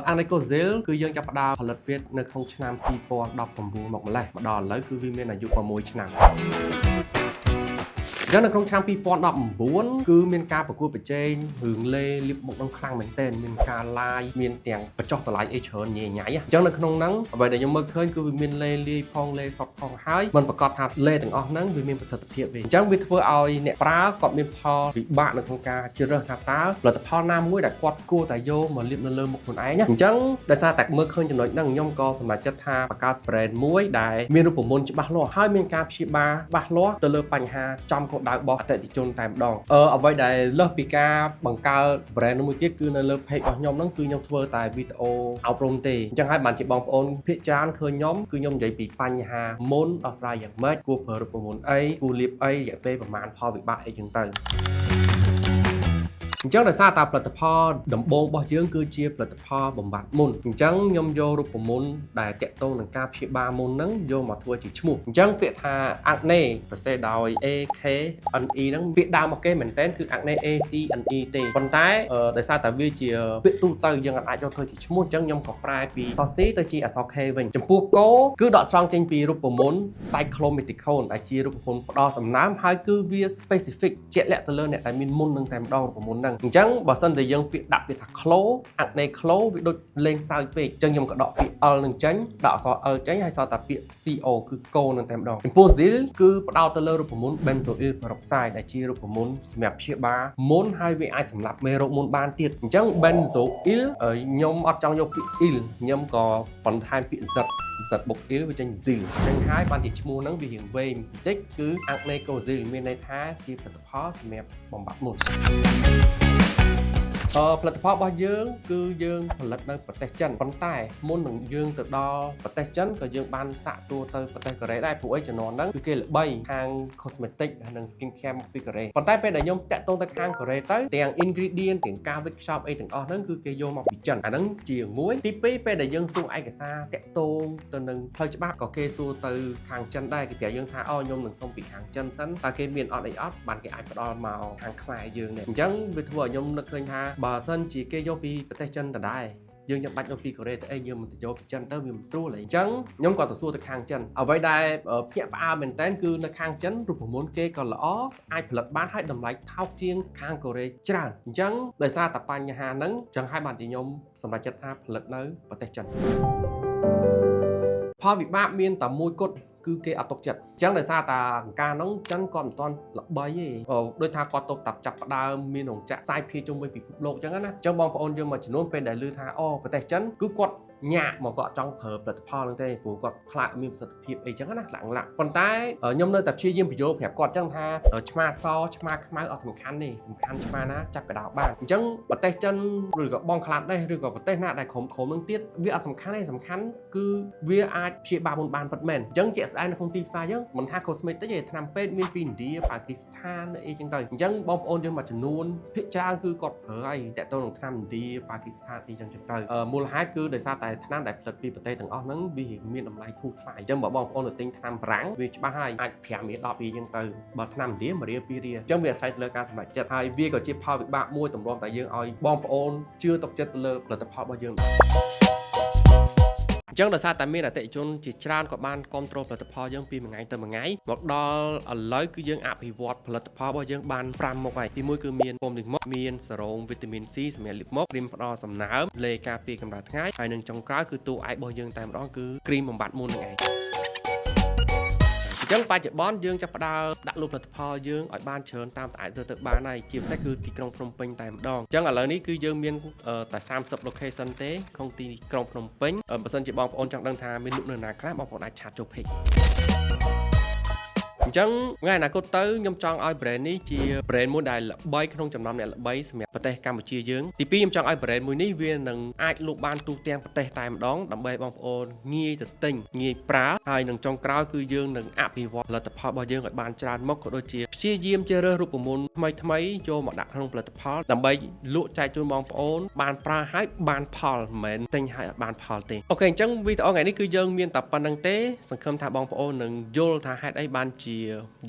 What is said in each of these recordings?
អាណេកូស៊ីលគឺយើងចាប់ផ្ដើមផលិតវានៅក្នុងឆ្នាំ2019មកម្លេះមកដល់ឥឡូវគឺវាមានអាយុ6ឆ្នាំចឹងនៅក្នុងឆ្នាំ2019គឺមានការប្រកួតប្រជែងរឿងលេលៀបមុខនឹងខ្លាំងមែនទែនមានការ live មានទាំងបញ្ចុះតម្លៃអីច្រើនញ៉ៃញ៉ៃអញ្ចឹងនៅក្នុងហ្នឹងអ្វីដែលខ្ញុំមើលឃើញគឺវាមានលេលាយផងលេសតផងហើយមិនប្រកាសថាលេទាំងអស់ហ្នឹងវាមានប្រសិទ្ធភាពវិញអញ្ចឹងវាធ្វើឲ្យអ្នកប្រើគាត់មានផលពិបាកនៅក្នុងការជ្រើសរើសថាតើផលិតផលណាមួយដែលគាត់គួរតែយកមកលាបនៅលើមុខខ្លួនឯងណាអញ្ចឹងដោយសារតែមើលឃើញចំណុចហ្នឹងខ្ញុំក៏សម្រេចចិត្តថាបង្កើត brand មួយដែលមានរូបមន្តច្បាស់លាស់ហើយមានការព្យាបាលច្បាស់លាស់ទៅលើបញ្ហាចំគោលដៅរបស់អតិថិជនតែម្ដងអ្វីដែលលើសពីការបង្កើត brand មួយទៀតគឺនៅលើ page របស់ខ្ញុំហ្នឹងគឺខ្ញុំធ្វើតែវីដេអូអប់រំទេអញ្ចឹងហើយបានជាបងប្អូនភាគច្រើនឃើញខ្ញុំគឺខ្ញុំនិយាយពីបញ្ហាមុនដោះស្រាយយ៉ាងម៉េចគួរប្រើរូបមន្តអីគួរលាបអីរយៈពេលប្រហែលផលវិបាកអីចឹងទៅអញ្ចឹងដោយសារតែផលិតផលដំបូងរបស់យើងគឺជាផលិតផលបំបត្តិមុនអញ្ចឹងខ្ញុំយករូបមន្តដែលតាក់ទងនឹងការព្យាបាលមុនហ្នឹងយកមកធ្វើជាឈ្មោះអញ្ចឹងពាក្យថា acne សរសេរដោយ AKNE ហ្នឹងពាក្យដើមរបស់គេមែនតើគឺ acne ACNE ទេប៉ុន្តែដោយសារតែវាជាពាក្យទូទៅយើងអាចយកធ្វើជាឈ្មោះអញ្ចឹងខ្ញុំក៏ប្រែពីតស៊ីទៅជាអក្សរ K វិញចំពោះកូគឺដកស្រង់ចេញពីរូបមន្ត cyclomiticone ដែលជារូបមន្តផ្ដល់សំណើមហើយគឺវា specific ជាក់លាក់ទៅលើអ្នកដែលមានមុននឹងតែម្ដងរូបមន្តហ្នឹងអញ្ចឹងបើសិនតែយើងពាក្យដាក់ពាក្យថា clo acne clo វាដូចលេងសើចពេកអញ្ចឹងខ្ញុំក៏ដកពាក្យ l នឹងចេញដាក់អក្សរ l ចេញហើយសល់តែពាក្យ co គឺ co នឹងតែម្ដងចំពោះ zil គឺផ្ដោតទៅលើរូបមន្ត benzoyl peroxide ដែលជារូបមន្តសម្រាប់ព្យាបាលមុនហើយវាអាចសម្លាប់មេរោគមុនបានទៀតអញ្ចឹង benzoyl ខ្ញុំអត់ចង់យកពាក្យ il ខ្ញុំក៏បន្ថែមពាក្យ z បុក il វាចេញ zil អញ្ចឹងហើយបានជាឈ្មោះហ្នឹងវារៀងវែងបន្តិចគឺ acne cozil មានន័យថាជាផលិតផលសម្រាប់បំបត្តិមុនផលិតផលរបស់យើងគឺយើងផលិតនៅប្រទេសចិនប៉ុន្តែមុននឹងយើងទៅដល់ប្រទេសចិនក៏យើងបានសាកសួរទៅប្រទេសកូរ៉េដែរព្រោះអីជំនាន់ហ្នឹងគឺគេល្បីខាង cosmetic និង skin care មកពីកូរ៉េប៉ុន្តែពេលដែលខ្ញុំតាក់ទងទៅខាងកូរ៉េទៅទាំង ingredient ទាំងការវិចខ្ចប់អីទាំងអស់ហ្នឹងគឺគេយកមកពីចិនអាហ្នឹងជាមួយទី2ពេលដែលយើងសួរឯកសារតាក់ទងទៅនឹងផ្លូវច្បាប់ក៏គេសួរទៅខាងចិនដែរគេប្រាប់យើងថាខ្ញុំនឹងសុំពីខាងចិនសិនតើគេមានអត់អីអត់បានគេអាចផ្ដល់មកខាងខ្មែរយើងដែរអញ្ចឹងវាធ្វើឲ្យខ្ញុំនឹកឃើញថាបើសិនជាគេយកពីប្រទេសចិនដដែលយើងចាំបាច់យកពីកូរ៉េទៅអីយើងមិនទៅយកពីចិនទៅវាមិនស្រួលទេអញ្ចឹងខ្ញុំក៏ទៅសួរទៅខាងចិនអ្វីដែលភ្ញាក់ផ្អើលមែនតើគឺនៅខាងចិនរូបមន្តគេក៏ល្អអាចផលិតបានហើយតម្លៃថោកជាងខាងកូរ៉េច្រើនអញ្ចឹងដោយសារតែបញ្ហាហ្នឹងអញ្ចឹងហើយបានជាខ្ញុំសម្រេចចិត្តថាផលិតនៅប្រទេសចិនផលវិបាកមានតែមួយគត់គឺគេអត់ទុកចិត្តអញ្ចឹងដោយសារតាការហ្នឹងចិនគាត់មិនទាន់ល្បីទេដូចថាគាត់ទៅតាប់ចាប់ផ្ដើមមានរោងចក្រផ្សាយភាគជុំវិញពិភពលោកអញ្ចឹងណាអញ្ចឹងបងប្អូនយើងមួយចំនួនពេលដែលឮថាប្រទេសចិនគឺគាត់ញាក់មកគាត់ចង់ប្រើផលិតផលហ្នឹងទេព្រោះគាត់ខ្លាចមានប្រសិទ្ធភាពអីចឹងណាឡាក់ប៉ុន្តែខ្ញុំនៅតែព្យាយាមបញ្យល់ប្រាប់គាត់ចឹងថាឆ្មាសឆ្មាខ្មៅអត់សំខាន់ទេសំខាន់ឆ្មាណាចាប់កដោបានអញ្ចឹងប្រទេសចិនឬក៏បងខ្លាចដែរឬក៏ប្រទេសណាដែលក្រុមហ្នឹងទៀតវាអត់សំខាន់ទេសំខាន់គឺវាអាចព្យាបាលមុនបានពិតមែនអញ្ចឹងជាក់ស្ដែងនៅក្នុងទីផ្សារយើងមិនថា cosmetic ទេថ្នាំពេទ្យមានពីឥណ្ឌាប៉ាគីស្ថានអីចឹងទៅអញ្ចឹងបងប្អូនយើងមួយចំនួនភាគច្រើនគឺគាត់ប្រើហើយតាក់ទងនឹងថ្នាំឥណ្ឌាប៉ាគីស្ថានអីចឹងទៅមូលហេតុគឺដោយសារតែថ្នាំដែលផលិតពីប្រទេសទាំងអស់ហ្នឹងវាមានតម្លៃធូរថ្លៃអញ្ចឹងបើបងប្អូនទៅទិញថ្នាំប្រាំងវាច្បាស់ហើយអាច5រៀល10រៀលអញ្ចឹងទៅបើថ្នាំឥណ្ឌា1រៀល2រៀលអញ្ចឹងវាអាស្រ័យទៅលើការសម្រេចចិត្តហើយវាក៏ជាផលវិបាកមួយទម្រាំតែយើងឲ្យបងប្អូនជឿទុកចិត្តទៅលើផលិតផលរបស់យើងអញ្ចឹងដោយសារតែមានអតិថិជនជាច្រើនក៏បានគ្រប់គ្រងផលិតផលយើងពីមួយថ្ងៃទៅមួយថ្ងៃមកដល់ឥឡូវគឺយើងអភិវឌ្ឍផលិតផលរបស់យើងបាន5មុខហើយទី1គឺមានពណ៌លាបមុខមានសេរ៉ូមវីតាមីន C សម្រាប់លាបមុខគ្រីមផ្ដល់សំណើមលេការពារកម្ដៅថ្ងៃហើយនឹងចុងក្រោយគឺតួឯករបស់យើងតែម្ដងគឺគ្រីមបំបត្តិមុននឹងឯងអញ្ចឹងបច្ចុប្បន្នយើងចាប់ផ្ដើមដាក់លក់ផលិតផលយើងឲ្យបានច្រើនតាមតែទៅបានហើយជាពិសេសគឺទីក្រុងភ្នំពេញតែម្ដងអញ្ចឹងឥឡូវនេះគឺយើងមានតែ30 location ទេក្នុងទីក្រុងភ្នំពេញបើសិនជាបងប្អូនចង់ដឹងថាមានលក់នៅណាខ្លះបងប្អូនអាចឆាតចូល page អញ្ចឹងថ្ងៃអនាគតទៅខ្ញុំចង់ឲ្យ brand នេះជា brand មួយដែលល្បីក្នុងចំណោមអ្នកល្បីសម្រាប់ប្រទេសកម្ពុជាយើងទី2ខ្ញុំចង់ឲ្យ brand មួយនេះវានឹងអាចលក់បានទូទាំងប្រទេសតែម្ដងដើម្បីបងប្អូនងាយទៅទិញងាយប្រើហើយនឹងចុងក្រោយគឺយើងនឹងអភិវឌ្ឍផលិតផលរបស់យើងឲ្យបានច្រើនមុខក៏ដូចជាព្យាយាមជ្រើសរើសរូបមន្តថ្មីចូលមកដាក់ក្នុងផលិតផលដើម្បីលក់ចែកជូនបងប្អូនបានប្រើហើយបានផលមិនមែនទិញហើយអត់បានផលទេអូខេអញ្ចឹងវីដេអូថ្ងៃនេះគឺយើងមានតែប៉ុណ្្នឹងទេសង្ឃឹមថាបងប្អូននឹងយល់ថាហេតុអីបានជា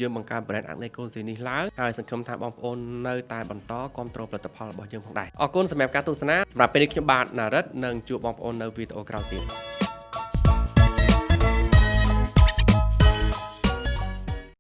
យើងបង្កើត brand acne cozy នេះឡើងហើយសង្ឃឹមថាបងប្អូននៅតែបន្តគាំទ្រផលិតផលរបស់យើងផងដែរអរគុណសម្រាប់ការទស្សនាសម្រាប់ពេលនេះខ្ញុំបាទណារិតនឹងជួបបងប្អូននៅវីដេអូក្រោយទៀត